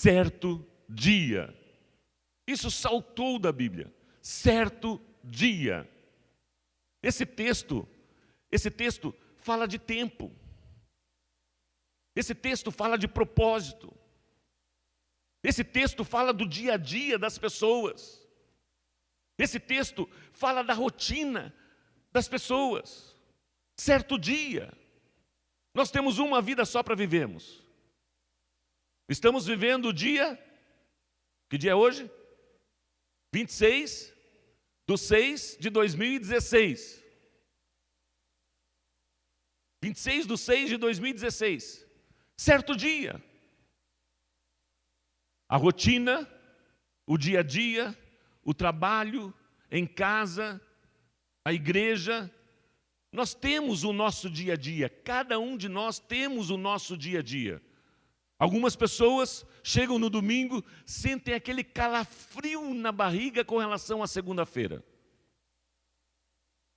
certo dia. Isso saltou da Bíblia. Certo dia. Esse texto fala de tempo. Esse texto fala de propósito. Esse texto fala do dia a dia das pessoas. Esse texto fala da rotina das pessoas. Certo dia. Nós temos uma vida só para vivermos. Estamos vivendo o dia, que dia é hoje? 26/6/2016. 26/6/2016. Certo dia. A rotina, o dia a dia, o trabalho, em casa, a igreja. Nós temos o nosso dia a dia. Cada um de nós temos o nosso dia a dia. Algumas pessoas chegam no domingo, sentem aquele calafrio na barriga com relação à segunda-feira.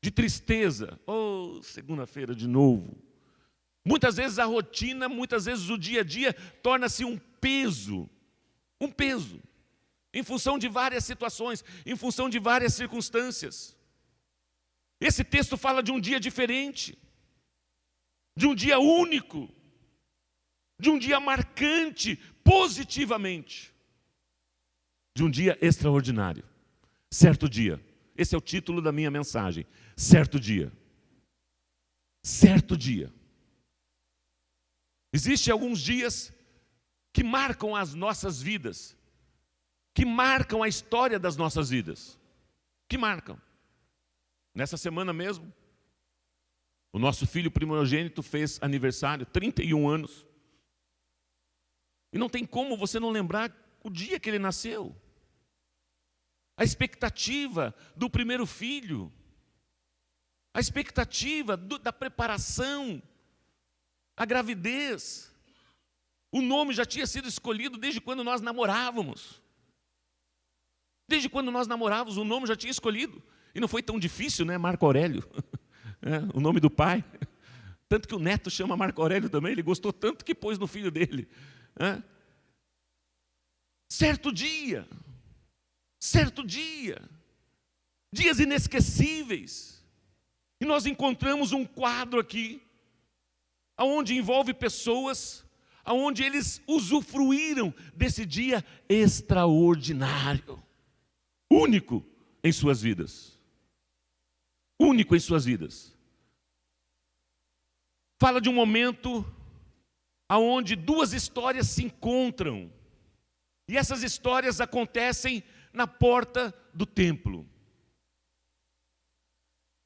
De tristeza. Oh, segunda-feira de novo. Muitas vezes a rotina, muitas vezes o dia a dia torna-se um peso. Um peso. Em função de várias situações, em função de várias circunstâncias. Esse texto fala de um dia diferente. De um dia único. De um dia marcante, positivamente. De um dia extraordinário. Certo dia. Esse é o título da minha mensagem. Certo dia. Certo dia. Existem alguns dias que marcam as nossas vidas. Que marcam a história das nossas vidas. Que marcam. Nessa semana mesmo, o nosso filho primogênito fez aniversário, 31 anos. E não tem como você não lembrar o dia que ele nasceu. A expectativa do primeiro filho. A expectativa da preparação. A gravidez. O nome já tinha sido escolhido desde quando nós namorávamos. Desde quando nós namorávamos, o nome já tinha escolhido. E não foi tão difícil, né? Marco Aurélio. O nome do pai. Tanto que o neto chama Marco Aurélio também. Ele gostou tanto que pôs no filho dele. Certo dia, dias inesquecíveis, e nós encontramos um quadro aqui, onde envolve pessoas, onde eles usufruíram desse dia extraordinário, único em suas vidas, único em suas vidas. Fala de um momento onde duas histórias se encontram. E essas histórias acontecem na porta do templo.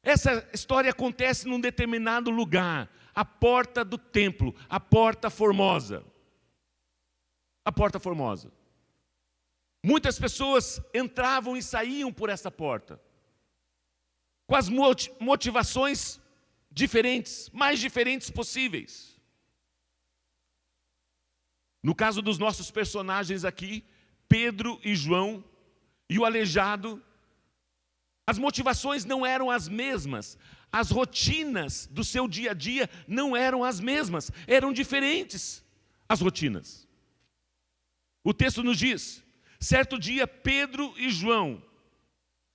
Essa história acontece num determinado lugar. A porta do templo. A porta formosa. A porta formosa. Muitas pessoas entravam e saíam por essa porta. Com as motivações diferentes, mais diferentes possíveis. No caso dos nossos personagens aqui, Pedro e João, e o aleijado, as motivações não eram as mesmas, as rotinas do seu dia a dia não eram as mesmas, eram diferentes as rotinas. O texto nos diz, certo dia Pedro e João,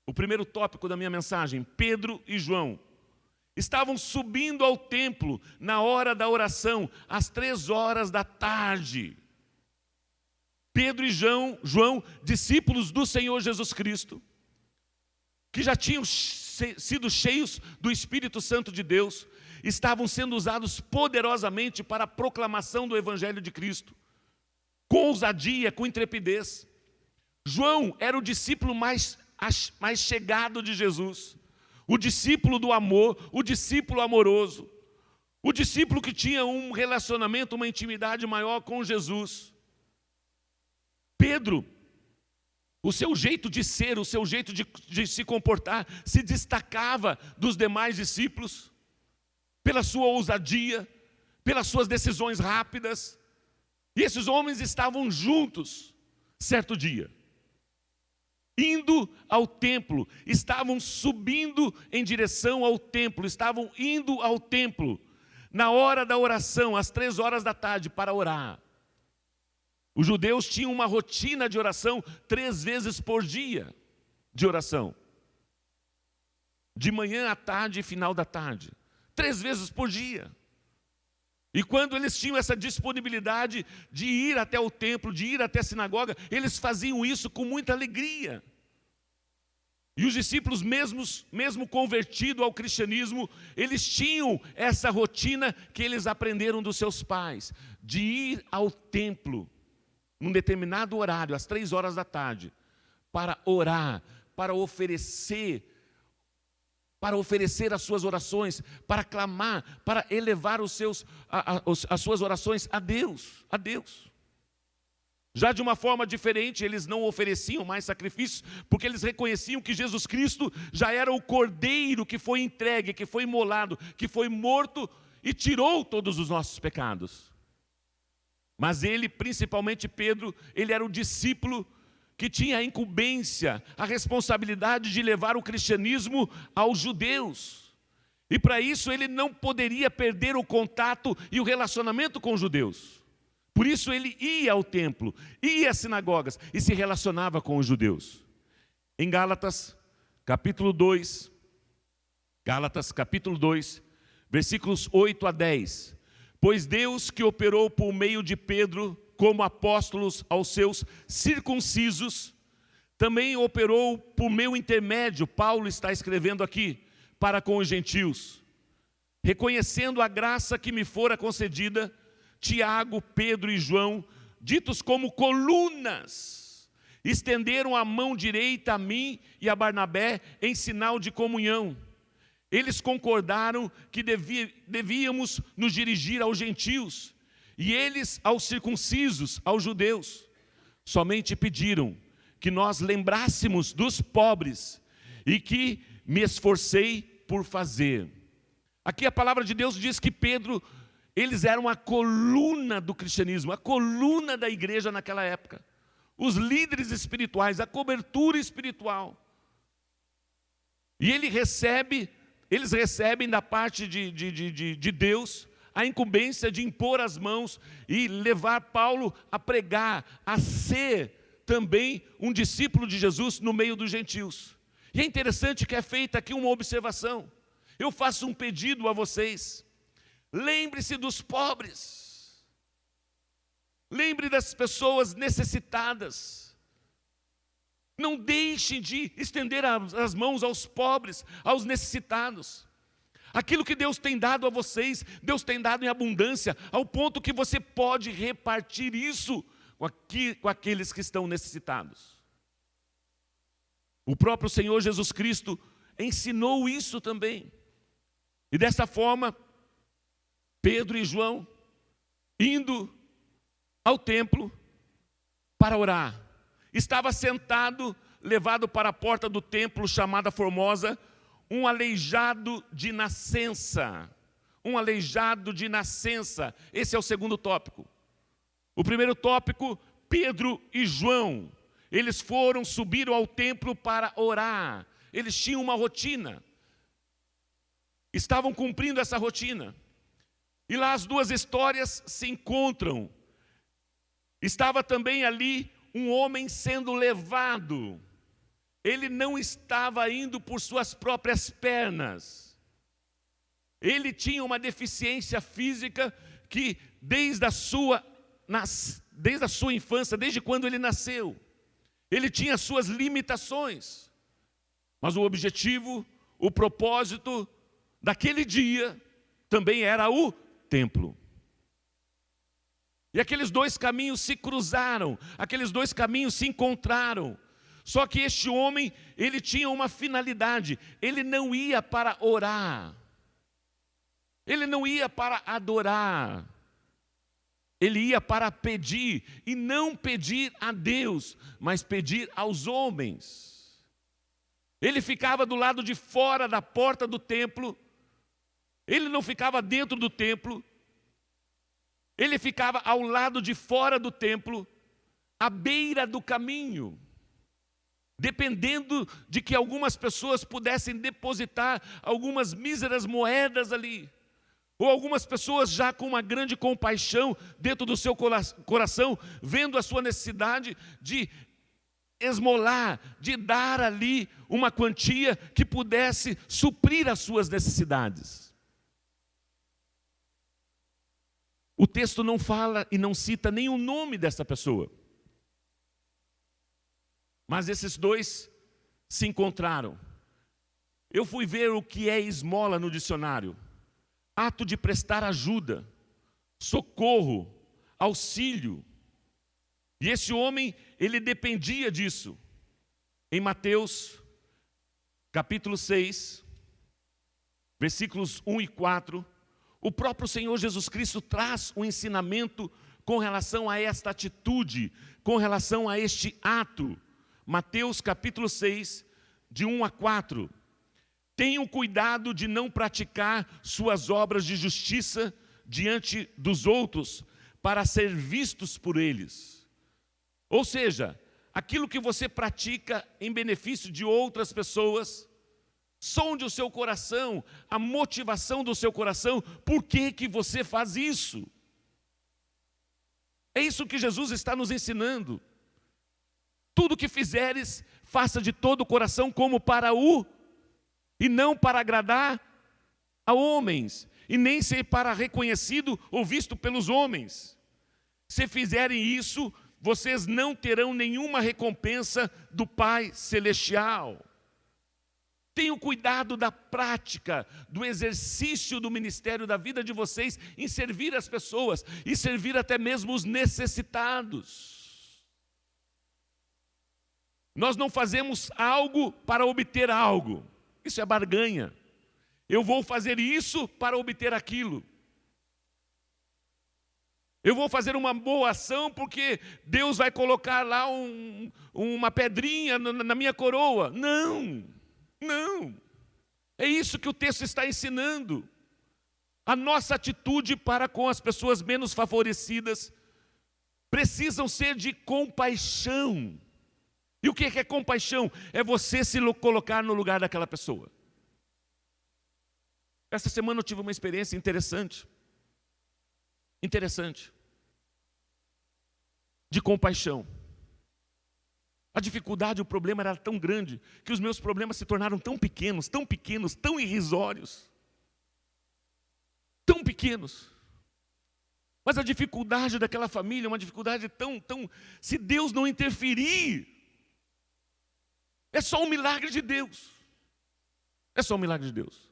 o primeiro tópico da minha mensagem, Pedro e João, estavam subindo ao templo na hora da oração, às 15h. Pedro e João, discípulos do Senhor Jesus Cristo, que já tinham sido cheios do Espírito Santo de Deus, estavam sendo usados poderosamente para a proclamação do Evangelho de Cristo, com ousadia, com intrepidez. João era o discípulo mais chegado de Jesus, o discípulo do amor, o discípulo amoroso, o discípulo que tinha um relacionamento, uma intimidade maior com Jesus. Pedro, o seu jeito de ser, o seu jeito de se comportar, se destacava dos demais discípulos, pela sua ousadia, pelas suas decisões rápidas. E esses homens estavam juntos, certo dia. Indo ao templo, estavam subindo em direção ao templo, estavam indo ao templo, na hora da oração, às 15h para orar. Os judeus tinham uma rotina de oração 3 vezes por dia de oração. De manhã à tarde e final da tarde. 3 vezes por dia. E quando eles tinham essa disponibilidade de ir até o templo, de ir até a sinagoga, eles faziam isso com muita alegria. E os discípulos, mesmo convertidos ao cristianismo, eles tinham essa rotina que eles aprenderam dos seus pais, de ir ao templo, num determinado horário, às 3 horas da tarde, para orar, para oferecer as suas orações, para clamar, para elevar as suas orações a Deus, a Deus. Já de uma forma diferente, eles não ofereciam mais sacrifícios, porque eles reconheciam que Jesus Cristo já era o Cordeiro que foi entregue, que foi imolado, que foi morto e tirou todos os nossos pecados. Mas ele, principalmente Pedro, ele era o discípulo que tinha a incumbência, a responsabilidade de levar o cristianismo aos judeus. E para isso ele não poderia perder o contato e o relacionamento com os judeus. Por isso ele ia ao templo, ia às sinagogas e se relacionava com os judeus. Em Gálatas, capítulo 2, versículos 8 a 10. Pois Deus que operou por meio de Pedro como apóstolos aos seus circuncisos, também operou por meu intermédio, Paulo está escrevendo aqui, para com os gentios. Reconhecendo a graça que me fora concedida, Tiago, Pedro e João, ditos como colunas, estenderam a mão direita a mim e a Barnabé em sinal de comunhão. Eles concordaram que devíamos nos dirigir aos gentios, e eles aos circuncisos, aos judeus. Somente pediram que nós lembrássemos dos pobres, e que me esforcei por fazer. Aqui a palavra de Deus diz que Pedro, eles eram a coluna do cristianismo, a coluna da igreja naquela época. Os líderes espirituais, a cobertura espiritual. E eles recebem da parte de Deus a incumbência de impor as mãos e levar Paulo a pregar, a ser também um discípulo de Jesus no meio dos gentios. E é interessante que é feita aqui uma observação. Eu faço um pedido a vocês. Lembre-se dos pobres. Lembre das pessoas necessitadas. Não deixem de estender as mãos aos pobres, aos necessitados. Aquilo que Deus tem dado a vocês, Deus tem dado em abundância, ao ponto que você pode repartir isso com aqueles que estão necessitados. O próprio Senhor Jesus Cristo ensinou isso também. E dessa forma, Pedro e João, indo ao templo para orar, estava sentado, levado para a porta do templo chamada Formosa, um aleijado de nascença. Um aleijado de nascença. Esse é o segundo tópico. O primeiro tópico, Pedro e João. Eles subiram ao templo para orar. Eles tinham uma rotina. Estavam cumprindo essa rotina. E lá as duas histórias se encontram. Estava também ali um homem sendo levado. Ele não estava indo por suas próprias pernas. Ele tinha uma deficiência física que desde a sua infância, desde quando ele nasceu, ele tinha suas limitações. Mas o objetivo, o propósito daquele dia também era o templo. E aqueles dois caminhos se cruzaram, aqueles dois caminhos se encontraram. Só que este homem, ele tinha uma finalidade, ele não ia para orar, ele não ia para adorar, ele ia para pedir, e não pedir a Deus, mas pedir aos homens. Ele ficava do lado de fora da porta do templo, ele não ficava dentro do templo, ele ficava ao lado de fora do templo, à beira do caminho, dependendo de que algumas pessoas pudessem depositar algumas míseras moedas ali. Ou algumas pessoas já com uma grande compaixão dentro do seu coração, vendo a sua necessidade de esmolar, de dar ali uma quantia que pudesse suprir as suas necessidades. O texto não fala e não cita nenhum nome dessa pessoa. Mas esses dois se encontraram. Eu fui ver o que é esmola no dicionário. Ato de prestar ajuda, socorro, auxílio. E esse homem, ele dependia disso. Em Mateus, capítulo 6, versículos 1 e 4, o próprio Senhor Jesus Cristo traz um ensinamento com relação a esta atitude, com relação a este ato. Mateus capítulo 6, de 1 a 4. Tenham cuidado de não praticar suas obras de justiça diante dos outros, para ser vistos por eles. Ou seja, aquilo que você pratica em benefício de outras pessoas, sonde o seu coração, a motivação do seu coração, por que que você faz isso? É isso que Jesus está nos ensinando. Tudo que fizeres, faça de todo o coração como para o, e não para agradar a homens, e nem ser para reconhecido ou visto pelos homens. Se fizerem isso, vocês não terão nenhuma recompensa do Pai Celestial. Tenham cuidado da prática, do exercício do ministério da vida de vocês em servir as pessoas e servir até mesmo os necessitados. Nós não fazemos algo para obter algo. Isso é barganha. Eu vou fazer isso para obter aquilo. Eu vou fazer uma boa ação porque Deus vai colocar lá uma pedrinha na minha coroa. Não, não. É isso que o texto está ensinando. A nossa atitude para com as pessoas menos favorecidas precisam ser de compaixão. E o que é compaixão? É você se colocar no lugar daquela pessoa. Essa semana eu tive uma experiência interessante. De compaixão. A dificuldade, o problema era tão grande, que os meus problemas se tornaram tão pequenos, tão irrisórios. Tão pequenos. Mas a dificuldade daquela família, uma dificuldade tão... Se Deus não interferir, é só um milagre de Deus. É só um milagre de Deus.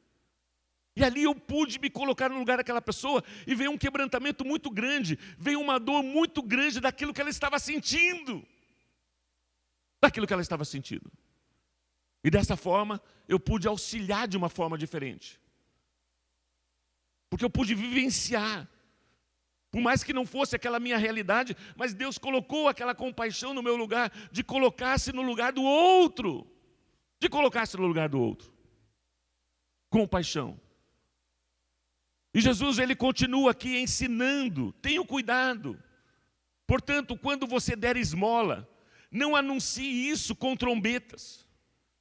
E ali eu pude me colocar no lugar daquela pessoa e veio um quebrantamento muito grande, veio uma dor muito grande daquilo que ela estava sentindo. E dessa forma, eu pude auxiliar de uma forma diferente. Porque eu pude vivenciar. Por mais que não fosse aquela minha realidade, mas Deus colocou aquela compaixão no meu lugar, de colocar-se no lugar do outro. Compaixão. E Jesus, ele continua aqui ensinando, tenham cuidado. Portanto, quando você der esmola, não anuncie isso com trombetas,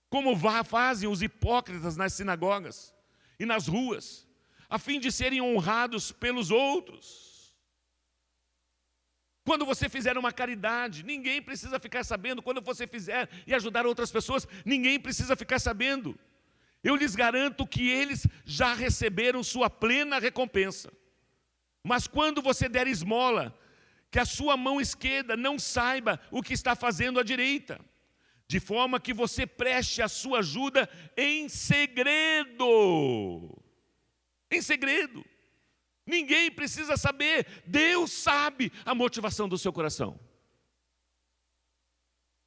como fazem os hipócritas nas sinagogas e nas ruas, a fim de serem honrados pelos outros. Quando você fizer uma caridade, ninguém precisa ficar sabendo. Quando você fizer e ajudar outras pessoas, ninguém precisa ficar sabendo. Eu lhes garanto que eles já receberam sua plena recompensa. Mas quando você der esmola, que a sua mão esquerda não saiba o que está fazendo a direita, de forma que você preste a sua ajuda em segredo. Em segredo. Ninguém precisa saber, Deus sabe a motivação do seu coração.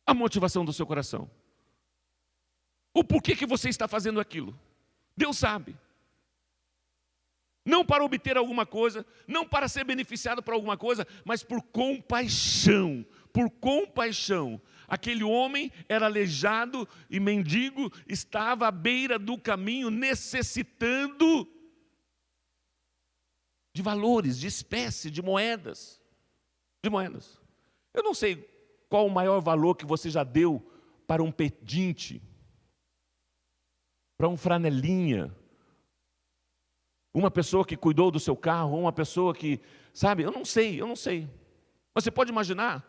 A motivação do seu coração. O porquê que você está fazendo aquilo. Deus sabe. Não para obter alguma coisa, não para ser beneficiado por alguma coisa, mas por compaixão. Por compaixão. Aquele homem era aleijado e mendigo, estava à beira do caminho, necessitando de valores, de espécie, de moedas. Eu não sei qual o maior valor que você já deu para um pedinte, para um franelinha, uma pessoa que cuidou do seu carro, ou uma pessoa que, sabe, eu não sei. Mas você pode imaginar,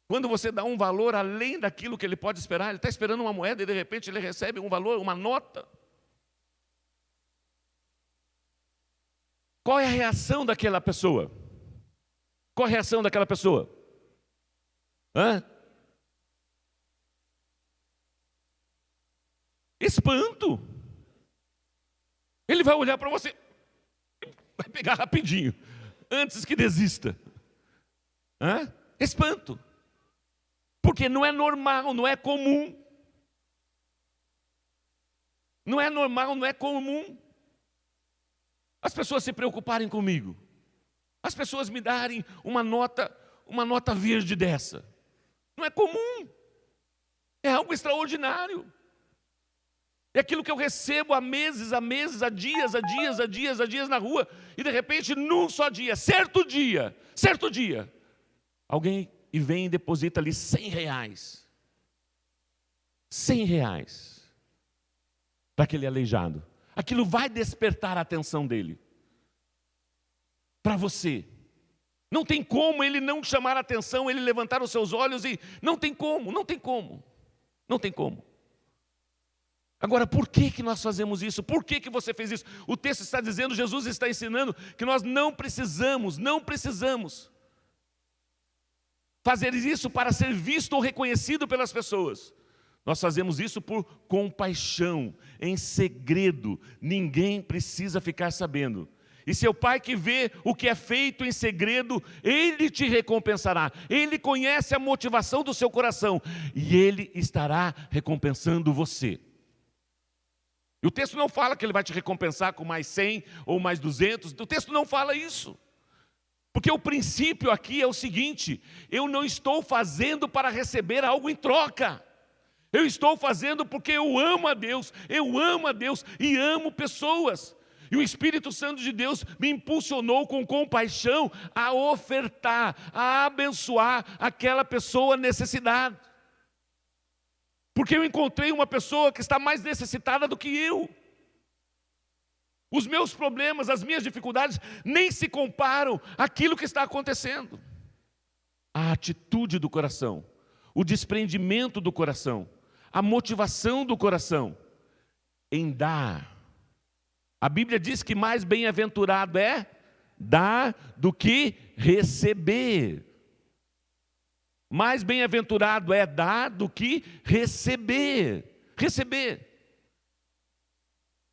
quando você dá um valor além daquilo que ele pode esperar, ele está esperando uma moeda e de repente ele recebe um valor, uma nota. Qual é a reação daquela pessoa? Qual a reação daquela pessoa? Espanto. Ele vai olhar para você, vai pegar rapidinho, antes que desista. Espanto. Porque não é normal, não é comum. Não é normal, não é comum. As pessoas se preocuparem comigo. As pessoas me darem uma nota verde dessa. Não é comum. É algo extraordinário. É aquilo que eu recebo há meses, há dias na rua, e de repente, num só dia, certo dia, alguém vem e deposita ali R$100. R$100 para aquele aleijado. Aquilo vai despertar a atenção dele. Para você. Não tem como ele não chamar a atenção, ele levantar os seus olhos e... Não tem como. Agora, por que nós fazemos isso? Por que você fez isso? O texto está dizendo, Jesus está ensinando que nós não precisamos fazer isso para ser visto ou reconhecido pelas pessoas. Nós fazemos isso por compaixão, em segredo. Ninguém precisa ficar sabendo. E seu Pai que vê o que é feito em segredo, Ele te recompensará. Ele conhece a motivação do seu coração e Ele estará recompensando você. E o texto não fala que Ele vai te recompensar com mais 100 ou mais 200. O texto não fala isso. Porque o princípio aqui é o seguinte: eu não estou fazendo para receber algo em troca. Eu estou fazendo porque eu amo a Deus e amo pessoas. E o Espírito Santo de Deus me impulsionou com compaixão a ofertar, a abençoar aquela pessoa necessitada. Porque eu encontrei uma pessoa que está mais necessitada do que eu. Os meus problemas, as minhas dificuldades nem se comparam àquilo que está acontecendo. A atitude do coração, o desprendimento do coração, a motivação do coração em dar. A Bíblia diz que mais bem-aventurado é dar do que receber. Mais bem-aventurado é dar do que receber.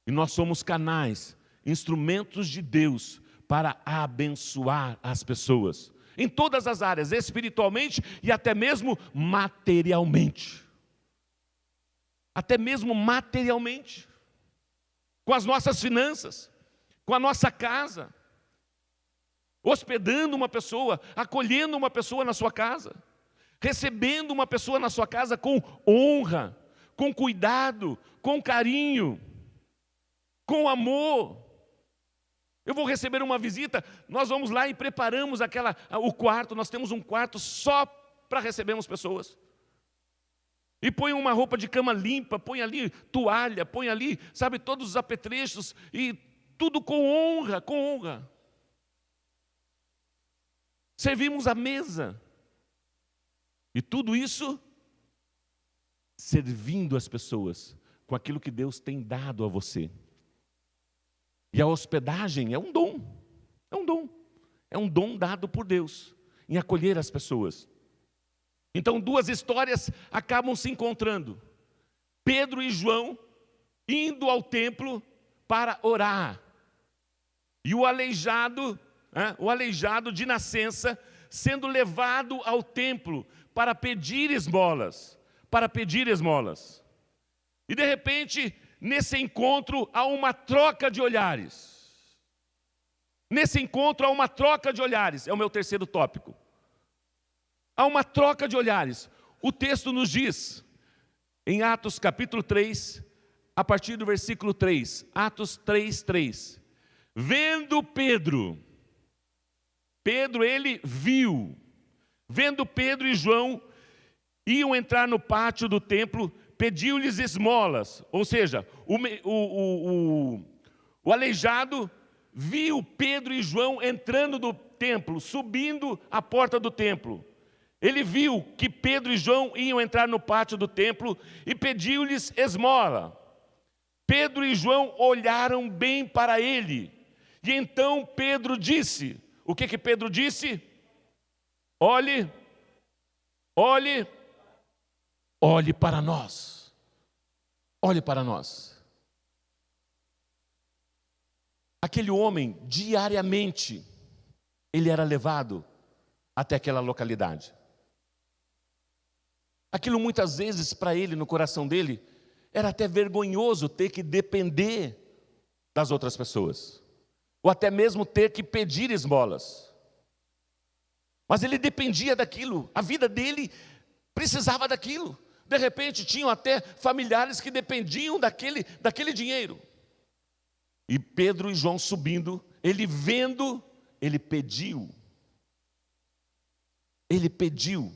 E nós somos canais, instrumentos de Deus para abençoar as pessoas. Em todas as áreas, espiritualmente e até mesmo materialmente. Com as nossas finanças, com a nossa casa, hospedando uma pessoa, acolhendo uma pessoa na sua casa, recebendo uma pessoa na sua casa com honra, com cuidado, com carinho, com amor. Eu vou receber uma visita, nós vamos lá e preparamos o quarto, nós temos um quarto só para recebermos pessoas. E põe uma roupa de cama limpa, põe ali toalha, põe ali, sabe, todos os apetrechos, e tudo com honra. Servimos a mesa. E tudo isso servindo as pessoas com aquilo que Deus tem dado a você. E a hospedagem é um dom. É um dom dado por Deus em acolher as pessoas. Então, duas histórias acabam se encontrando. Pedro e João indo ao templo para orar. E o aleijado de nascença, sendo levado ao templo para pedir esmolas. E de repente, nesse encontro, há uma troca de olhares. É o meu terceiro tópico. Há uma troca de olhares. O texto nos diz, em Atos capítulo 3, a partir do versículo 3, Atos 3:3. Vendo Pedro ele viu, vendo Pedro e João iam entrar no pátio do templo, pediu-lhes esmolas, ou seja, O aleijado viu Pedro e João entrando do templo, subindo a porta do templo. Ele viu que Pedro e João iam entrar no pátio do templo e pediu-lhes esmola. Pedro e João olharam bem para ele. E então Pedro disse, o que Pedro disse? Olhe para nós. Olhe para nós. Aquele homem, diariamente, ele era levado até aquela localidade. Aquilo muitas vezes para ele, no coração dele, era até vergonhoso ter que depender das outras pessoas. Ou até mesmo ter que pedir esmolas. Mas ele dependia daquilo, a vida dele precisava daquilo. De repente tinham até familiares que dependiam daquele dinheiro. E Pedro e João subindo, ele vendo, ele pediu. Ele pediu.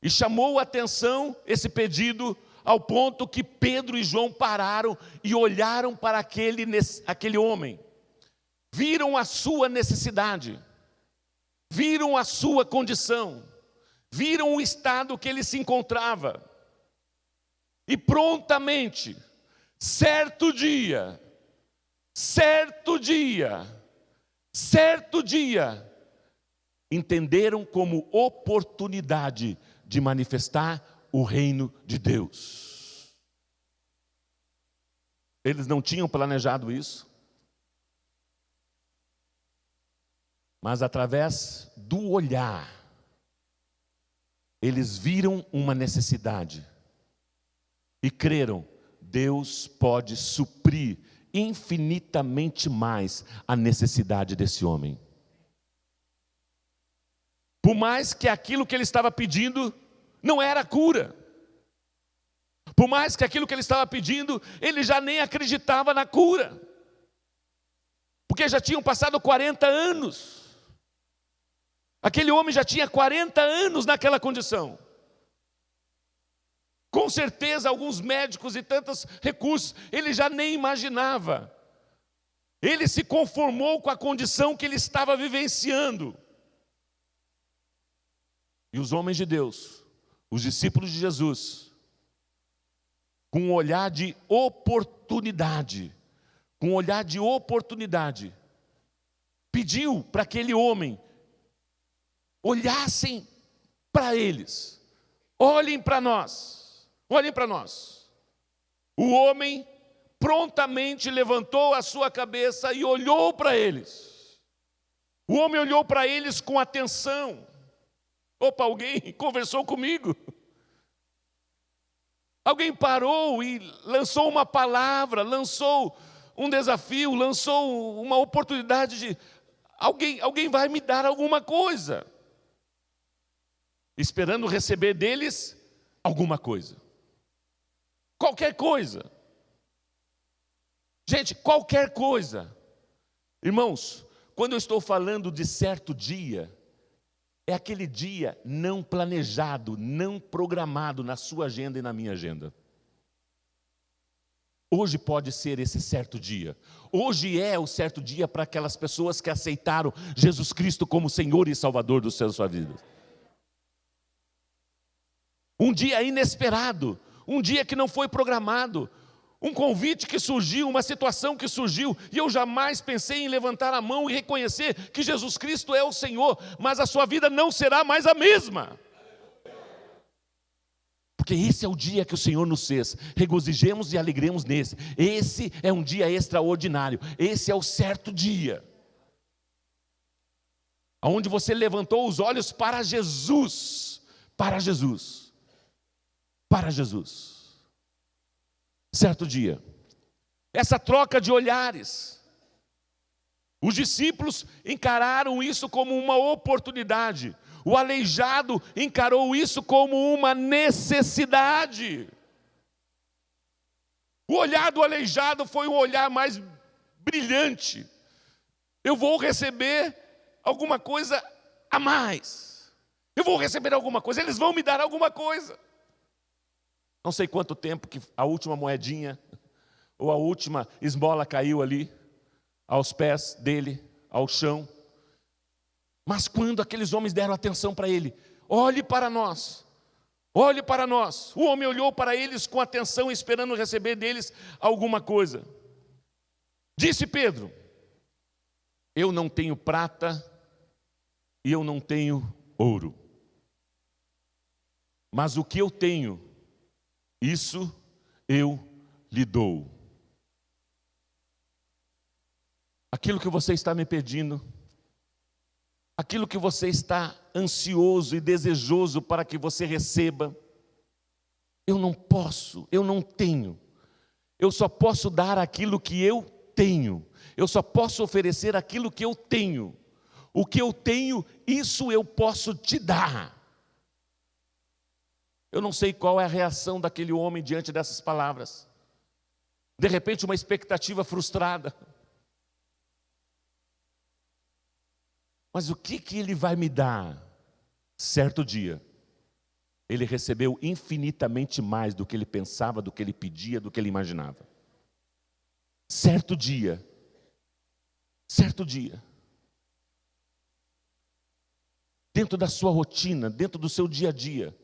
E chamou a atenção esse pedido ao ponto que Pedro e João pararam e olharam para aquele homem. Viram a sua necessidade. Viram a sua condição. Viram o estado que ele se encontrava. E prontamente, certo dia, entenderam como oportunidade de manifestar o reino de Deus. Eles não tinham planejado isso, mas através do olhar, eles viram uma necessidade e creram, Deus pode suprir infinitamente mais a necessidade desse homem. Por mais que aquilo que ele estava pedindo não era cura. Por mais que aquilo que ele estava pedindo, ele já nem acreditava na cura. Porque já tinham passado 40 anos. Aquele homem já tinha 40 anos naquela condição. Com certeza, alguns médicos e tantos recursos, ele já nem imaginava. Ele se conformou com a condição que ele estava vivenciando. E os homens de Deus, os discípulos de Jesus, com um olhar de oportunidade, pediu para aquele homem, olhassem para eles, olhem para nós. O homem prontamente levantou a sua cabeça e olhou para eles. O homem olhou para eles com atenção. Opa, alguém conversou comigo. Alguém parou e lançou uma palavra, lançou um desafio, lançou uma oportunidade de... Alguém vai me dar alguma coisa. Esperando receber deles alguma coisa. Qualquer coisa. Gente, qualquer coisa. Irmãos, quando eu estou falando de certo dia, é aquele dia não planejado, não programado na sua agenda e na minha agenda. Hoje pode ser esse certo dia. Hoje é o certo dia para aquelas pessoas que aceitaram Jesus Cristo como Senhor e Salvador do céu da sua vida. Um dia inesperado, um dia que não foi programado, um convite que surgiu, uma situação que surgiu, e eu jamais pensei em levantar a mão e reconhecer que Jesus Cristo é o Senhor, mas a sua vida não será mais a mesma. Porque esse é o dia que o Senhor nos fez, regozijemos e alegremos nesse. Esse é um dia extraordinário, esse é o certo dia. Onde você levantou os olhos para Jesus, para Jesus, para Jesus. Certo dia, essa troca de olhares, os discípulos encararam isso como uma oportunidade, o aleijado encarou isso como uma necessidade. O olhar do aleijado foi um olhar mais brilhante. Eu vou receber alguma coisa a mais, eu vou receber alguma coisa, eles vão me dar alguma coisa. Não sei quanto tempo que a última moedinha, ou a última esmola caiu ali, aos pés dele, ao chão. Mas quando aqueles homens deram atenção para ele, olhe para nós, olhe para nós. O homem olhou para eles com atenção, esperando receber deles alguma coisa. Disse Pedro: eu não tenho prata e eu não tenho ouro, mas o que eu tenho, isso eu lhe dou. Aquilo que você está me pedindo, aquilo que você está ansioso e desejoso para que você receba, eu não posso, eu não tenho. Eu só posso dar aquilo que eu tenho. Eu só posso oferecer aquilo que eu tenho. O que eu tenho, isso eu posso te dar. Eu não sei qual é a reação daquele homem diante dessas palavras. De repente, uma expectativa frustrada. Mas o que ele vai me dar? Certo dia, ele recebeu infinitamente mais do que ele pensava, do que ele pedia, do que ele imaginava. Certo dia, dentro da sua rotina, dentro do seu dia a dia,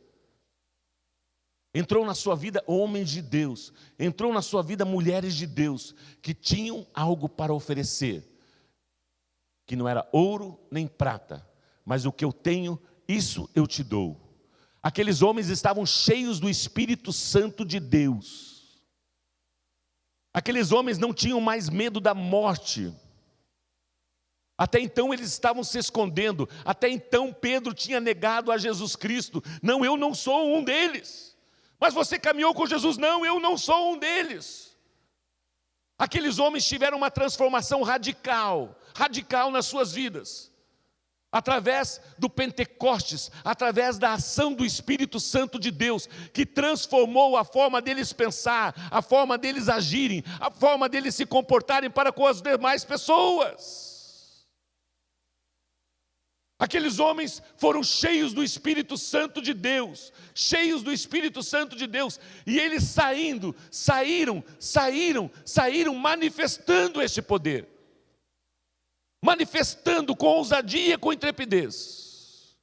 entrou na sua vida homens de Deus, entrou na sua vida mulheres de Deus, que tinham algo para oferecer, que não era ouro nem prata, mas o que eu tenho, isso eu te dou. Aqueles homens estavam cheios do Espírito Santo de Deus. Aqueles homens não tinham mais medo da morte. Até então eles estavam se escondendo. Até então Pedro tinha negado a Jesus Cristo. Não, eu não sou um deles. Mas você caminhou com Jesus? Não, eu não sou um deles. Aqueles homens tiveram uma transformação radical nas suas vidas. Através do Pentecostes, através da ação do Espírito Santo de Deus, que transformou a forma deles pensar, a forma deles agirem, a forma deles se comportarem para com as demais pessoas. Aqueles homens foram cheios do Espírito Santo de Deus, cheios do Espírito Santo de Deus, e eles saíram manifestando este poder. Manifestando com ousadia, com intrepidez.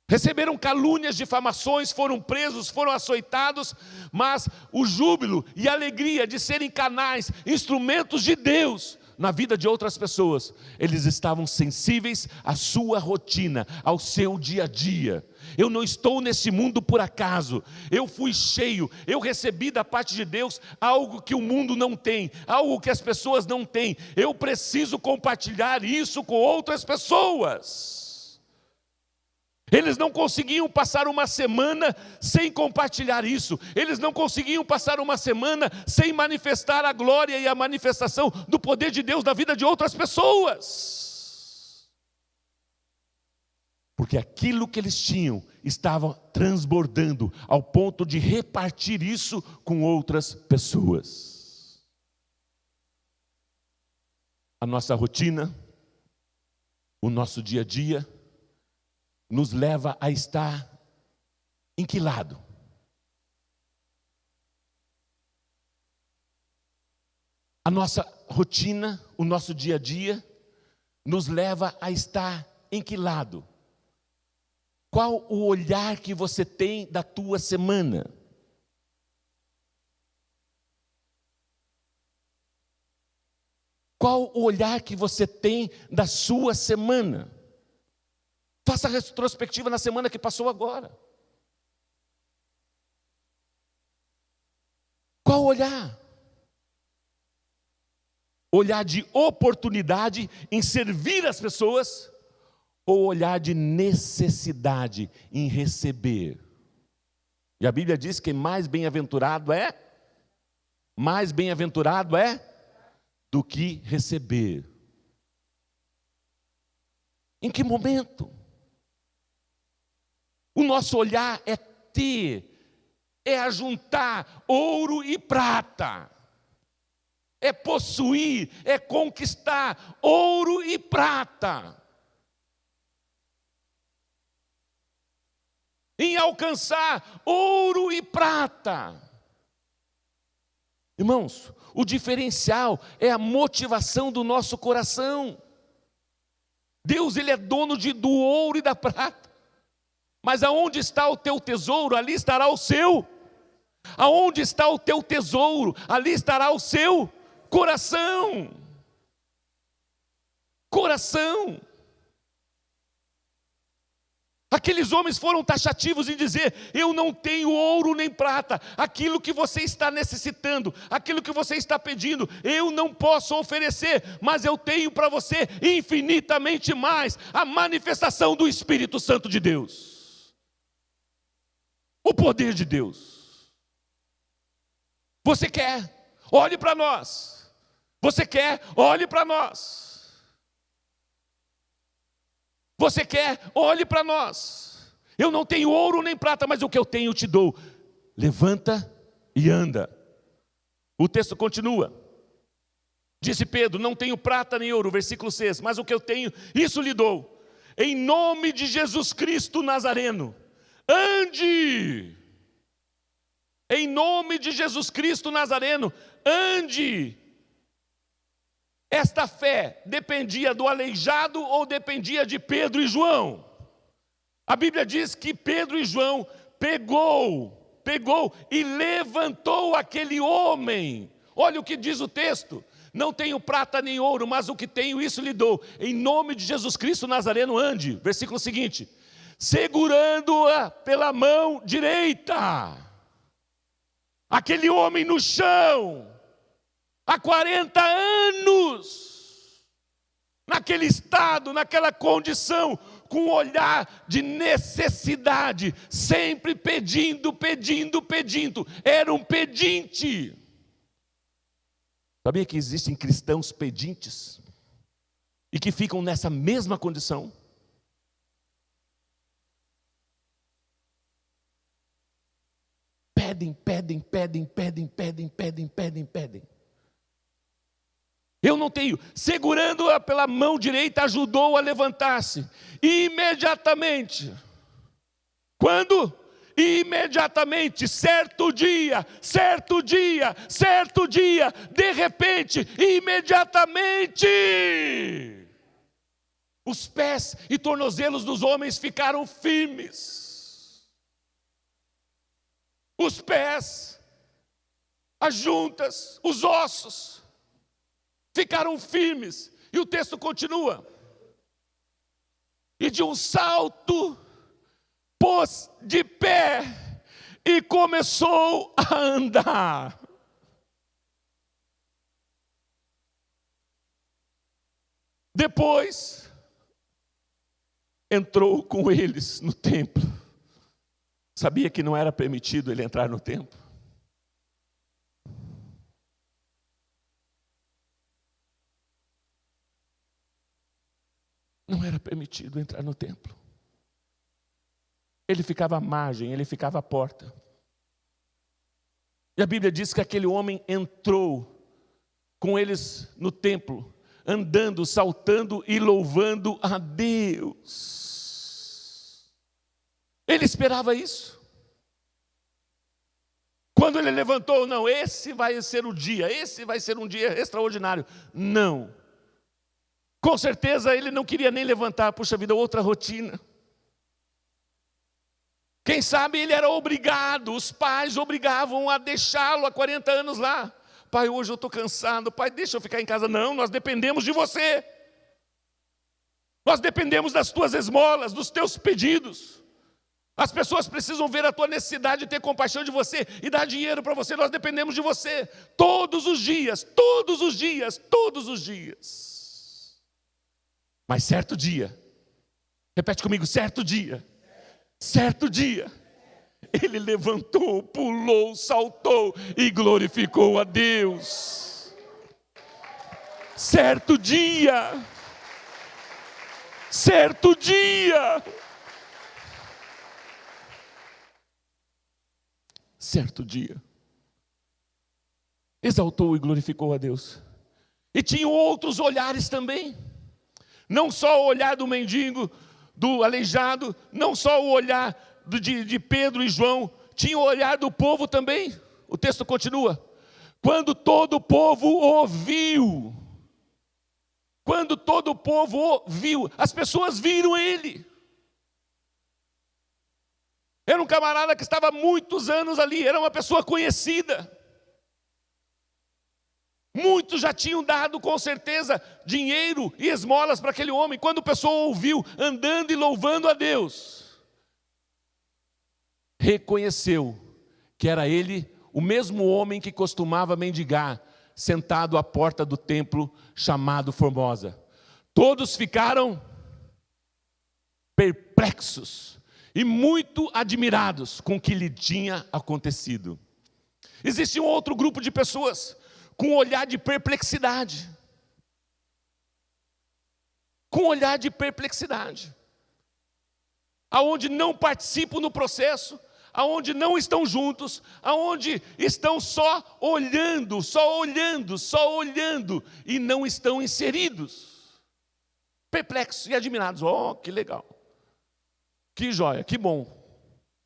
Receberam calúnias, difamações, foram presos, foram açoitados, mas o júbilo e a alegria de serem canais, instrumentos de Deus na vida de outras pessoas, eles estavam sensíveis à sua rotina, ao seu dia a dia. Eu não estou nesse mundo por acaso, eu fui cheio, eu recebi da parte de Deus algo que o mundo não tem, algo que as pessoas não têm. Eu preciso compartilhar isso com outras pessoas. Eles não conseguiam passar uma semana sem compartilhar isso. Eles não conseguiam passar uma semana sem manifestar a glória e a manifestação do poder de Deus na vida de outras pessoas. Porque aquilo que eles tinham estava transbordando ao ponto de repartir isso com outras pessoas. A nossa rotina, o nosso dia a dia, nos leva a estar em que lado? A nossa rotina, o nosso dia a dia, nos leva a estar em que lado? Qual o olhar que você tem da tua semana? Qual o olhar que você tem da sua semana? Faça a retrospectiva na semana que passou agora. Qual olhar? Olhar de oportunidade em servir as pessoas ou olhar de necessidade em receber? E a Bíblia diz que mais bem-aventurado é do que receber. Em que momento? O nosso olhar é ajuntar ouro e prata, é possuir, é conquistar ouro e prata, em alcançar ouro e prata. Irmãos, o diferencial é a motivação do nosso coração. Deus, Ele é dono do ouro e da prata. Mas aonde está o teu tesouro, ali estará o seu. Aonde está o teu tesouro, ali estará o seu coração. Coração. Aqueles homens foram taxativos em dizer: eu não tenho ouro nem prata, aquilo que você está necessitando, aquilo que você está pedindo, eu não posso oferecer, mas eu tenho para você infinitamente mais, a manifestação do Espírito Santo de Deus, o poder de Deus. Você quer? Olhe para nós. Você quer? Olhe para nós. Você quer? Olhe para nós. Eu não tenho ouro nem prata, mas o que eu tenho eu te dou. Levanta e anda. O texto continua. Disse Pedro: não tenho prata nem ouro, versículo 6, mas o que eu tenho, isso lhe dou. Em nome de Jesus Cristo Nazareno, ande. Em nome de Jesus Cristo Nazareno, ande. Esta fé dependia do aleijado ou dependia de Pedro e João? A Bíblia diz que Pedro e João pegou e levantou aquele homem. Olha o que diz o texto: não tenho prata nem ouro, mas o que tenho isso lhe dou. Em nome de Jesus Cristo Nazareno, ande. Versículo seguinte: segurando-a pela mão direita. Aquele homem no chão, há 40 anos, naquele estado, naquela condição, com um olhar de necessidade, sempre pedindo, era um pedinte. Sabia que existem cristãos pedintes? E que ficam nessa mesma condição? Pedem. Eu não tenho. Segurando-a pela mão direita, ajudou a levantar-se. Imediatamente. Quando? Imediatamente, certo dia, de repente, imediatamente, os pés e tornozelos dos homens ficaram firmes. Os pés, as juntas, os ossos ficaram firmes. E o texto continua: e de um salto pôs de pé e começou a andar. Depois entrou com eles no templo. Sabia que não era permitido ele entrar no templo? Não era permitido entrar no templo. Ele ficava à margem, ele ficava à porta. E a Bíblia diz que aquele homem entrou com eles no templo, andando, saltando e louvando a Deus. Ele esperava isso. Quando ele levantou, não, esse vai ser o dia, esse vai ser um dia extraordinário. Não. Com certeza ele não queria nem levantar, puxa vida, outra rotina. Quem sabe ele era obrigado, os pais obrigavam a deixá-lo há 40 anos lá. Pai, hoje eu estou cansado, pai, deixa eu ficar em casa. Não, nós dependemos de você. Nós dependemos das tuas esmolas, dos teus pedidos. As pessoas precisam ver a tua necessidade e ter compaixão de você e dar dinheiro para você. Nós dependemos de você todos os dias. Mas certo dia, repete comigo, certo dia, ele levantou, pulou, saltou e glorificou a Deus. Certo dia, exaltou e glorificou a Deus. E tinham outros olhares também. Não só o olhar do mendigo, do aleijado, não só o olhar de Pedro e João, tinha o olhar do povo também. O texto continua: Quando todo o povo ouviu, as pessoas viram ele. Era um camarada que estava há muitos anos ali, era uma pessoa conhecida. Muitos já tinham dado com certeza dinheiro e esmolas para aquele homem. Quando a pessoa ouviu andando e louvando a Deus, reconheceu que era ele, o mesmo homem que costumava mendigar, sentado à porta do templo chamado Formosa. Todos ficaram perplexos e muito admirados com o que lhe tinha acontecido. Existia um outro grupo de pessoas com um olhar de perplexidade. Com um olhar de perplexidade. Aonde não participam no processo, aonde não estão juntos, aonde estão só olhando e não estão inseridos. Perplexos e admirados. Oh, que legal. Que joia, que bom.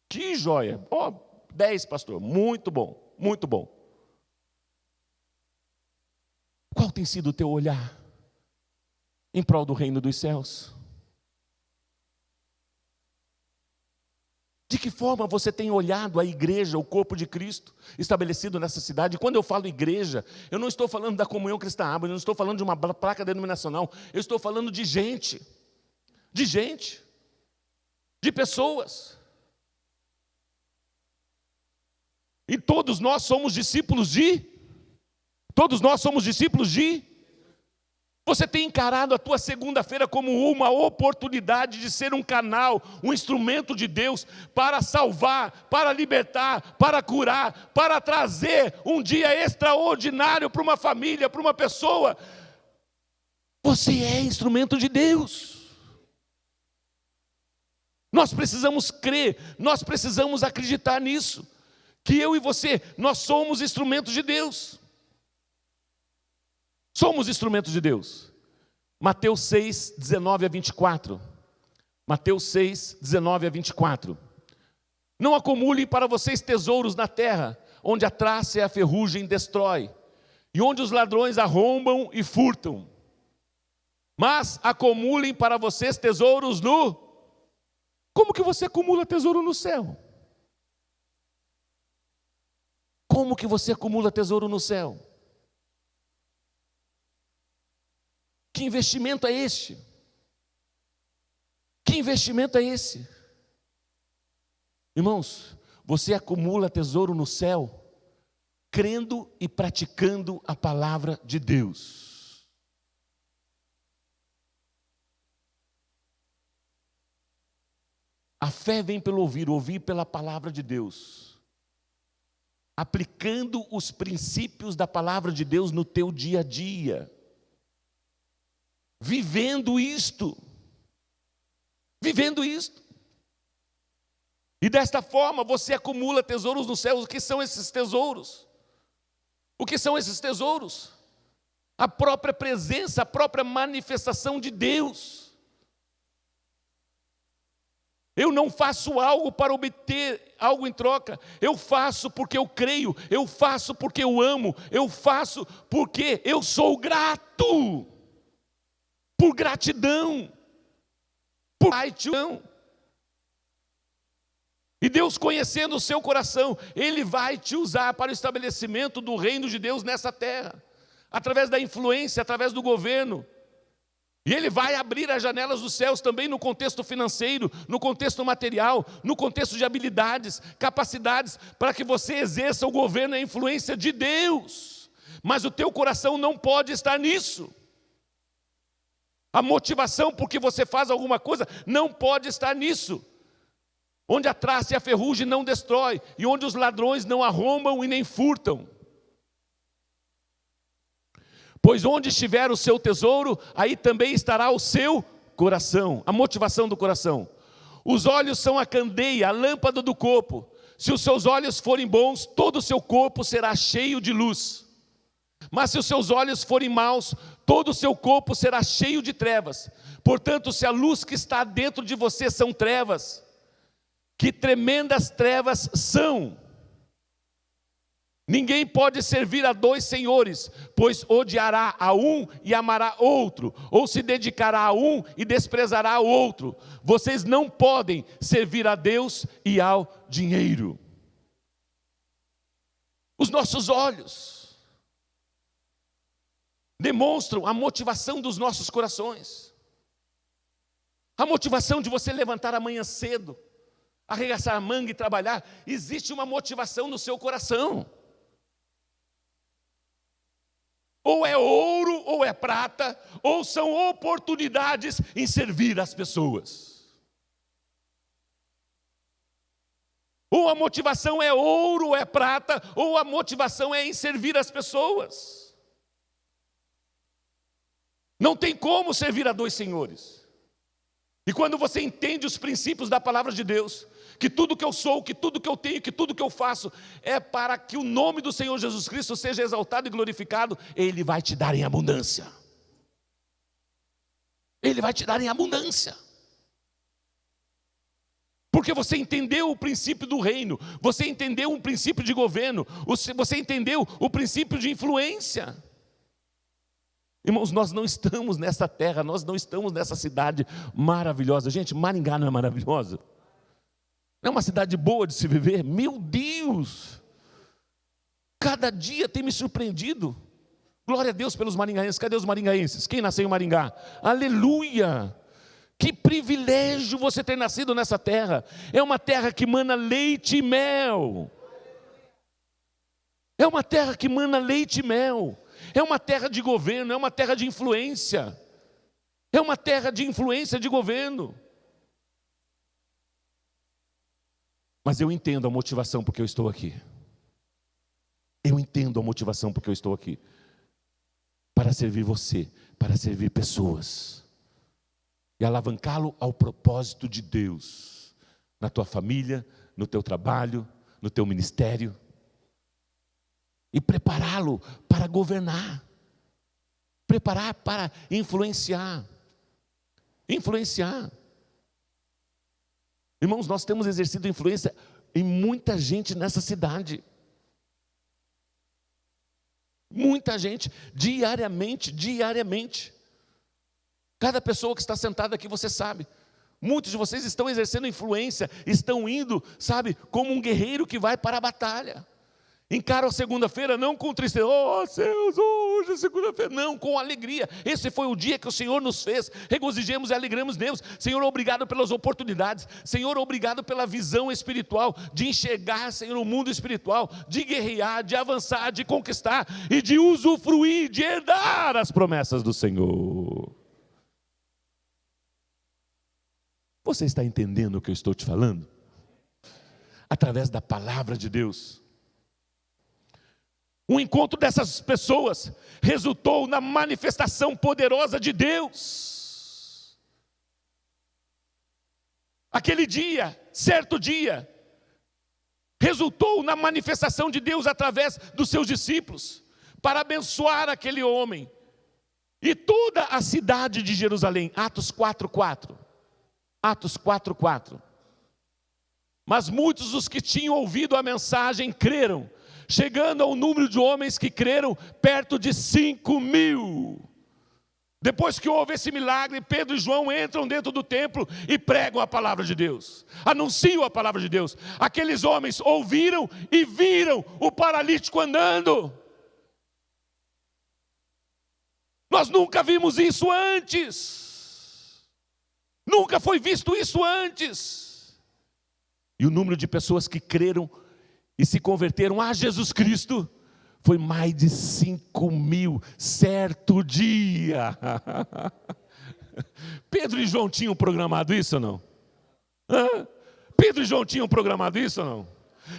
Que joia. Oh, 10, pastor. Muito bom, muito bom. Qual tem sido o teu olhar em prol do reino dos céus? De que forma você tem olhado a igreja, o corpo de Cristo, estabelecido nessa cidade? Quando eu falo igreja, eu não estou falando da comunhão cristã árvore, eu não estou falando de uma placa denominacional, eu estou falando de gente, de pessoas. E todos nós somos discípulos de... Você tem encarado a tua segunda-feira como uma oportunidade de ser um canal, um instrumento de Deus para salvar, para libertar, para curar, para trazer um dia extraordinário para uma família, para uma pessoa. Você é instrumento de Deus. Nós precisamos crer, nós precisamos acreditar nisso, que eu e você, nós somos instrumentos de Deus. Somos instrumentos de Deus. Mateus 6, 19 a 24. Mateus 6, 19 a 24. Não acumulem para vocês tesouros na terra, onde a traça e a ferrugem destrói, e onde os ladrões arrombam e furtam. Mas acumulem para vocês tesouros no... Como que você acumula tesouro no céu? Como que você acumula tesouro no céu? Que investimento é este? Que investimento é esse? Irmãos, você acumula tesouro no céu, crendo e praticando a palavra de Deus. A fé vem pelo ouvir, ouvir pela palavra de Deus. Aplicando os princípios da palavra de Deus no teu dia a dia. Vivendo isto. E desta forma você acumula tesouros nos céus. O que são esses tesouros? A própria presença, a própria manifestação de Deus. Eu não faço algo para obter algo em troca. Eu faço porque eu creio. Eu faço porque eu amo. Eu faço porque eu sou grato. Por gratidão. Por gratidão. E Deus, conhecendo o seu coração, Ele vai te usar para o estabelecimento do reino de Deus nessa terra. Através da influência, através do governo. E Ele vai abrir as janelas dos céus também no contexto financeiro, no contexto material, no contexto de habilidades, capacidades, para que você exerça o governo e a influência de Deus. Mas o teu coração não pode estar nisso. A motivação por que você faz alguma coisa não pode estar nisso. Onde a traça e a ferrugem não destrói, e onde os ladrões não arrombam e nem furtam. Pois onde estiver o seu tesouro, aí também estará o seu coração. A motivação do coração. Os olhos são a candeia, a lâmpada do corpo. Se os seus olhos forem bons, todo o seu corpo será cheio de luz. Mas se os seus olhos forem maus, todo o seu corpo será cheio de trevas. Portanto, se a luz que está dentro de você são trevas, que tremendas trevas são. Ninguém pode servir a dois senhores, pois odiará a um e amará outro, ou se dedicará a um e desprezará o outro. Vocês não podem servir a Deus e ao dinheiro. Os nossos olhos demonstram a motivação dos nossos corações. A motivação de você levantar amanhã cedo, arregaçar a manga e trabalhar, existe uma motivação no seu coração. Ou é ouro, ou é prata, ou são oportunidades em servir as pessoas. Ou a motivação é ouro, ou é prata, ou a motivação é em servir as pessoas. Não tem como servir a dois senhores. E quando você entende os princípios da palavra de Deus, que tudo que eu sou, que tudo que eu tenho, que tudo que eu faço é para que o nome do Senhor Jesus Cristo seja exaltado e glorificado, Ele vai te dar em abundância. Ele vai te dar em abundância. Porque você entendeu o princípio do reino, você entendeu o princípio de governo, você entendeu o princípio de influência. Irmãos, nós não estamos nessa terra, nós não estamos nessa cidade maravilhosa. Gente, Maringá não é maravilhosa? Não é uma cidade boa de se viver? Meu Deus! Cada dia tem me surpreendido. Glória a Deus pelos maringaenses. Cadê os maringaenses? Quem nasceu em Maringá? Aleluia! Que privilégio você ter nascido nessa terra. É uma terra que mana leite e mel. É uma terra que mana leite e mel. É uma terra de governo, é uma terra de influência. É uma terra de influência de governo. Mas eu entendo a motivação porque eu estou aqui. Eu entendo a motivação porque eu estou aqui. Para servir você, para servir pessoas. E alavancá-lo ao propósito de Deus. Na tua família, no teu trabalho, no teu ministério. E prepará-lo para governar. Preparar para influenciar. Influenciar. Irmãos, nós temos exercido influência em muita gente nessa cidade. Muita gente, diariamente. Cada pessoa que está sentada aqui, você sabe. Muitos de vocês estão exercendo influência, estão indo, sabe, como um guerreiro que vai para a batalha. Encara a segunda-feira não com tristeza, oh céus, hoje é segunda-feira, não, com alegria. Esse foi o dia que o Senhor nos fez, regozijemos e alegremos Deus. Senhor, obrigado pelas oportunidades, Senhor, obrigado pela visão espiritual, de enxergar, Senhor, o mundo espiritual, de guerrear, de avançar, de conquistar e de usufruir, de herdar as promessas do Senhor. Você está entendendo o que eu estou te falando? Através da palavra de Deus. O encontro dessas pessoas resultou na manifestação poderosa de Deus. Aquele dia, certo dia, resultou na manifestação de Deus através dos seus discípulos, para abençoar aquele homem e toda a cidade de Jerusalém. Atos 4:4. Atos 4:4. Mas muitos dos que tinham ouvido a mensagem creram, chegando ao número de homens que creram, perto de 5.000. Depois que houve esse milagre, Pedro e João entram dentro do templo e pregam a palavra de Deus, anunciam a palavra de Deus. Aqueles homens ouviram e viram o paralítico andando. Nós nunca vimos isso antes, nunca foi visto isso antes. E o número de pessoas que creram e se converteram a Jesus Cristo foi mais de 5.000, certo dia. Pedro e João tinham programado isso ou não? Pedro e João tinham programado isso ou não?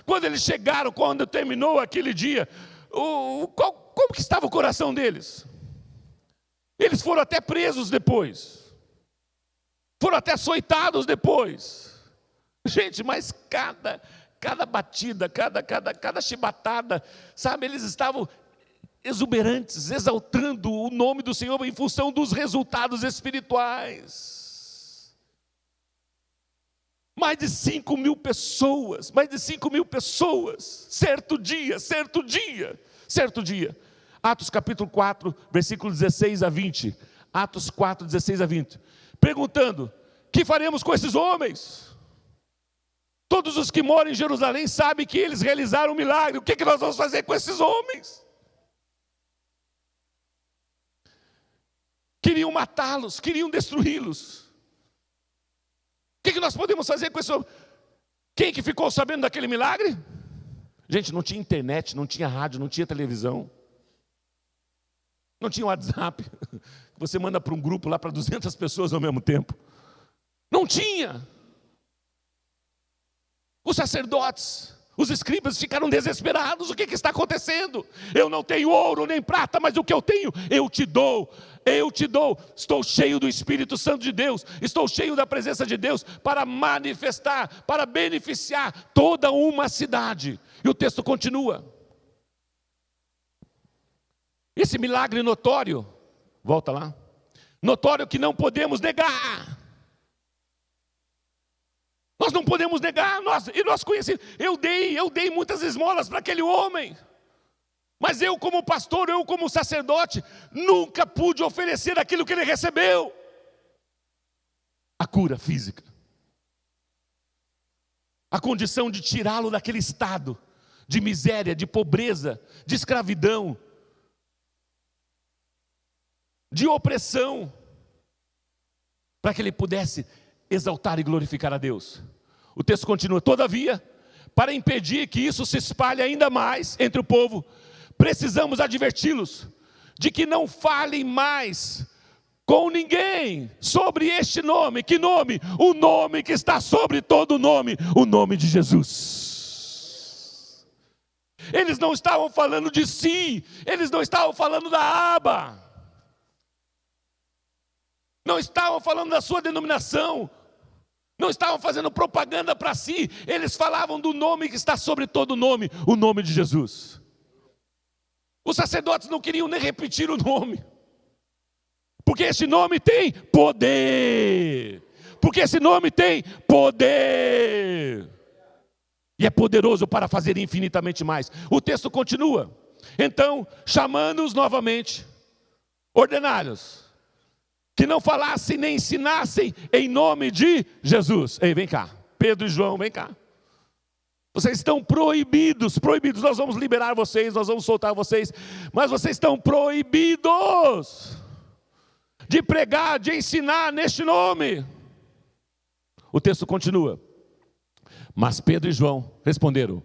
Quando eles chegaram, quando terminou aquele dia, como que estava o coração deles? Eles foram até presos depois. Foram até açoitados depois. Gente, mas cada batida, cada chibatada, sabe, eles estavam exuberantes, exaltando o nome do Senhor em função dos resultados espirituais. mais de 5.000 pessoas, certo dia. Atos capítulo 4, versículo 16 a 20. Atos 4, 16 a 20. Perguntando: que faremos com esses homens? Todos os que moram em Jerusalém sabem que eles realizaram um milagre. O que nós vamos fazer com esses homens? Queriam matá-los, queriam destruí-los. O que nós podemos fazer com esse homem? Quem que ficou sabendo daquele milagre? Gente, não tinha internet, não tinha rádio, não tinha televisão. Não tinha WhatsApp. Você manda para um grupo lá para 200 pessoas ao mesmo tempo. Não tinha. Os sacerdotes, os escribas ficaram desesperados. O que está acontecendo? Eu não tenho ouro nem prata, mas o que eu tenho, eu te dou. Estou cheio do Espírito Santo de Deus. Estou cheio da presença de Deus para manifestar, para beneficiar toda uma cidade. E o texto continua. Esse milagre notório, volta lá, notório que não podemos negar. Nós não podemos negar, nós conhecemos. Eu dei muitas esmolas para aquele homem. Mas eu como pastor, eu como sacerdote, nunca pude oferecer aquilo que ele recebeu. A cura física. A condição de tirá-lo daquele estado de miséria, de pobreza, de escravidão, de opressão, para que ele pudesse exaltar e glorificar a Deus. O texto continua: todavia, para impedir que isso se espalhe ainda mais entre o povo, precisamos adverti-los de que não falem mais com ninguém sobre este nome. Que nome? O nome que está sobre todo nome, o nome de Jesus. Eles não estavam falando de si, eles não estavam falando da aba, não estavam falando da sua denominação, não estavam fazendo propaganda para si, eles falavam do nome que está sobre todo nome, o nome de Jesus. Os sacerdotes não queriam nem repetir o nome, porque esse nome tem poder, e é poderoso para fazer infinitamente mais. O texto continua: então, chamando-os novamente, ordenaram-os que não falassem nem ensinassem em nome de Jesus. Ei, vem cá, Pedro e João, vem cá. Vocês estão proibidos, nós vamos liberar vocês, nós vamos soltar vocês, mas vocês estão proibidos de pregar, de ensinar neste nome. O texto continua: mas Pedro e João responderam: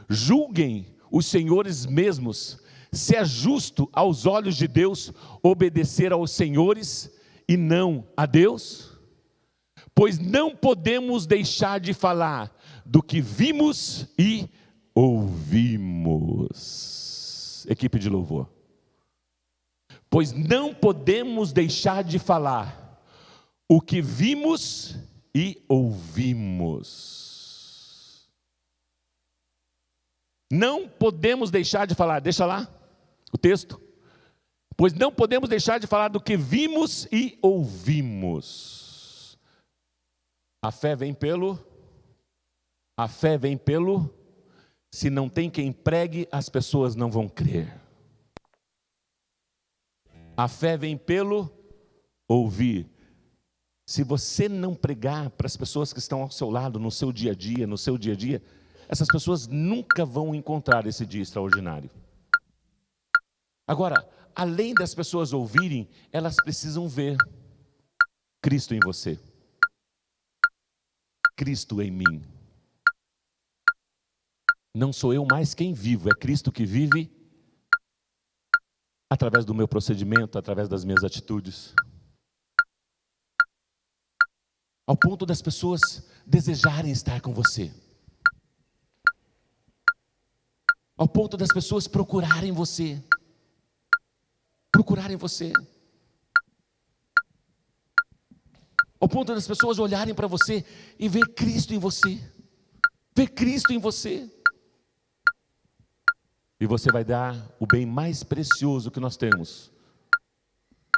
julguem os senhores mesmos, se é justo aos olhos de Deus obedecer aos senhores e não a Deus? Pois não podemos deixar de falar do que vimos e ouvimos. Equipe de louvor. Pois não podemos deixar de falar o que vimos e ouvimos. Não podemos deixar de falar, deixa lá o texto. Pois não podemos deixar de falar do que vimos e ouvimos. A fé vem pelo, se não tem quem pregue, as pessoas não vão crer. A fé vem pelo ouvir. Se você não pregar para as pessoas que estão ao seu lado, no seu dia a dia, essas pessoas nunca vão encontrar esse dia extraordinário. Agora, além das pessoas ouvirem, elas precisam ver Cristo em você, Cristo em mim. Não sou eu mais quem vivo, é Cristo que vive através do meu procedimento, através das minhas atitudes. Ao ponto das pessoas desejarem estar com você. Ao ponto das pessoas procurarem você. Ao ponto das pessoas olharem para você e ver Cristo em você. E você vai dar o bem mais precioso que nós temos,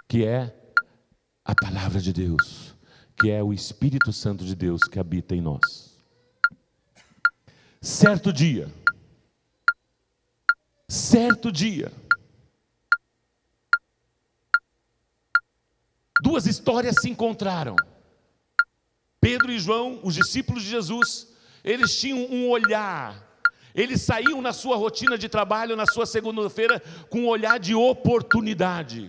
que é a palavra de Deus, que é o Espírito Santo de Deus que habita em nós. Certo dia, duas histórias se encontraram. Pedro e João, os discípulos de Jesus, eles tinham um olhar. Eles saíam na sua rotina de trabalho, na sua segunda-feira, com um olhar de oportunidade.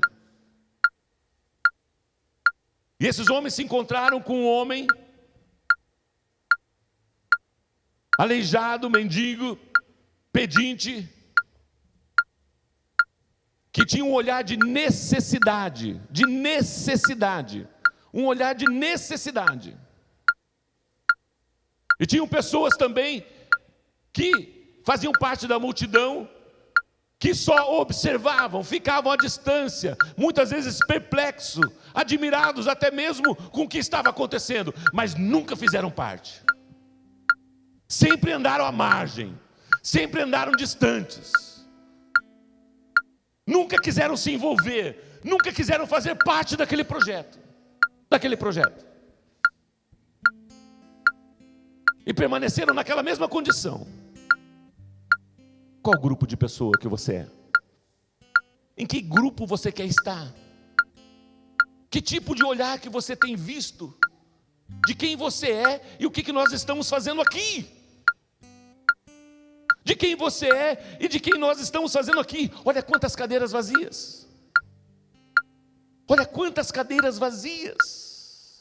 E esses homens se encontraram com um homem aleijado, mendigo, pedinte, que tinha um olhar de necessidade, um olhar de necessidade. E tinham pessoas também que faziam parte da multidão, que só observavam, ficavam à distância, muitas vezes perplexos, admirados até mesmo com o que estava acontecendo, mas nunca fizeram parte. Sempre andaram à margem, sempre andaram distantes. Nunca quiseram se envolver, nunca quiseram fazer parte daquele projeto. E permaneceram naquela mesma condição. Qual grupo de pessoa que você é? Em que grupo você quer estar? Que tipo de olhar que você tem visto? De quem você é e o que nós estamos fazendo aqui? De quem você é e de quem nós estamos fazendo aqui? Olha quantas cadeiras vazias. Olha quantas cadeiras vazias.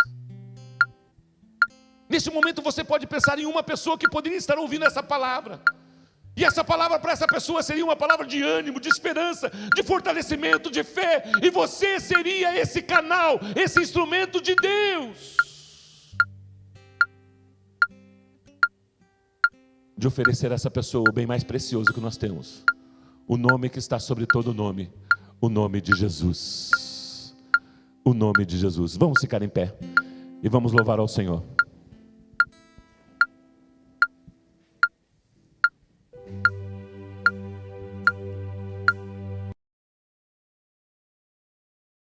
Neste momento você pode pensar em uma pessoa que poderia estar ouvindo essa palavra. E essa palavra para essa pessoa seria uma palavra de ânimo, de esperança, de fortalecimento, de fé. E você seria esse canal, esse instrumento de Deus, de oferecer a essa pessoa o bem mais precioso que nós temos. O nome que está sobre todo nome. O nome de Jesus. O nome de Jesus. Vamos ficar em pé e vamos louvar ao Senhor.